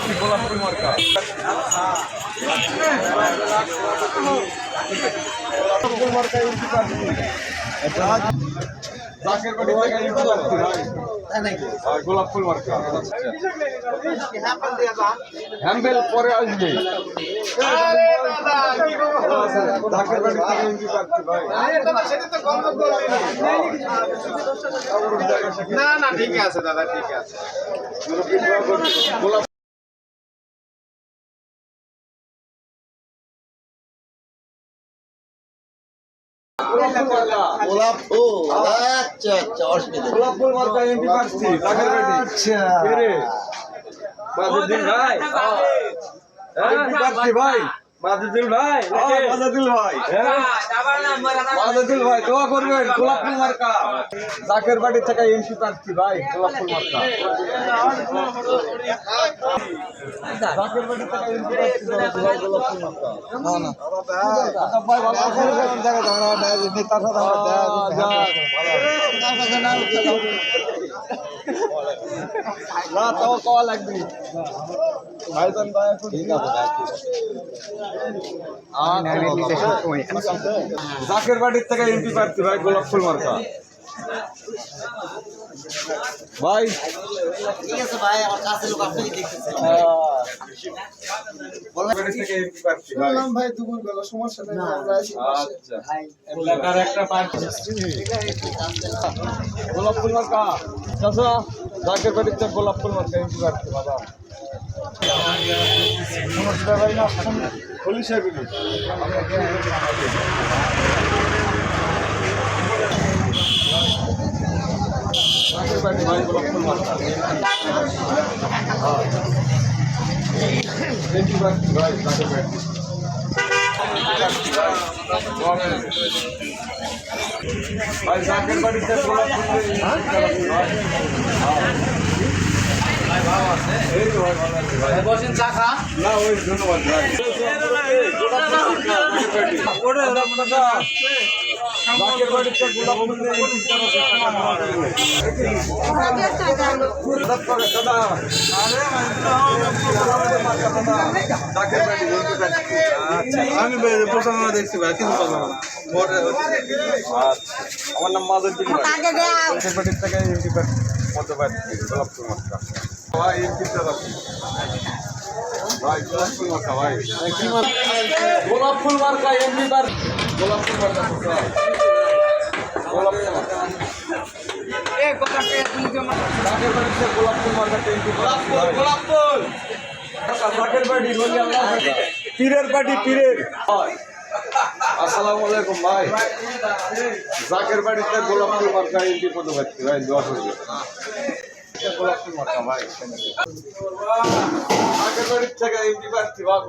প্রার্থী গোলাপ ফুল মার্কা। ফুল মার্কা এমপি প্রার্থী জাকের বাড়ি থেকে এমপি প্রার্থী ভাই গোলাপ ফুল মার্কা। হ্যাম্বেল পরে আসবে। জাকের বাড়ি থেকে এমপি প্রার্থী ভাই। না না ঠিক আছে দাদা, ঠিক আছে। গোলাপ গোলাপ ফুল, আচ্ছা আচ্ছা, অসুবিধা নেই। গোলাপ ফুল মার্কা এমপি প্রার্থী জাকের বাড়ি। আচ্ছা বাদুদ্দিন ভাই এমপি প্রার্থী ভাই বাদুদ্দিন ভাই বাদুদ্দিন ভাই বাদুদ্দিন ভাই দোয়া করবেন গোলাপ ফুল মার্কা জাকের বাড়ি থেকে এমপি প্রার্থী ভাই গোলাপ ফুল মার্কা। জাকের বাড়ি থেকে এমপি প্রার্থী ভাই গোলাপ ফুল মার্কা। না না ভাই ভালো আছেন? না তাও কওয়া লাগবে ভাইজান ভাই ঠিক আছে জাকের বাড়ির থেকে এমপি প্রার্থী ভাই গোলাপ ফুল মার্কা ভাই। ঠিক আছে ভাই, আমার কাছে লোক আপনাকে দেখতেছে। বাড়ি থেকে এমপি প্রার্থী ভাই। ভাই দুপুর বেলা সমস্যা নেই, আমরা আছি। আচ্ছা এলাকার একটা পার্টি গোলাপ ফুল মার্কা চাচা জাকের বাড়ির থেকে গোলাপ ফুল মার্কা এমপি প্রার্থী বাবা। নমস্কার ভাই না পুলিশ সাহেব জাকের বাড়ি ভাই গোলাপ ফুল মার্কা এমপি প্রার্থী ভাই জাকের বাড়ি। ভাই জাকের বাড়িতে গোলাপ ফুল এই তো ভাই ভালো আছে ভাই। বসেন চা খা। না ওই ধন্যবাদ ভাই। জাকের বাড়িতে গোলাপ ফুল দাদা আমি প্রচারণা দেখছি ভাই, কিছু কথা না। আমার নাম মাদুদ্দিন ভাই। জাকের বাড়ির থেকে এমপি মধ্যবাড়ি গোলাপ ফুল মার্কা ভাই এমপি ভাই গোলাপ ফুল মার্কা ভাই গোলাপ ফুল মার্কা এমপি গোলাপ ফুল মার্কা গোলাপ ফুল মার্কা জাকের বাড়িতে গোলাপ ফুল মার্কা এমপি গোলাপ ফুল জাকের বাড়ি পীরের বাড়ি পীরের হয়। আসসালামু আলাইকুম ভাই। জাকের বাড়িতে গোলাপ ফুল মার্কা এমপি পদপ্রার্থী ভাই দোয়া করবেন। গোলাপ ফুল মার্কা ভাই জাকের বাড়ির থেকে এমপি প্রার্থী ভাই।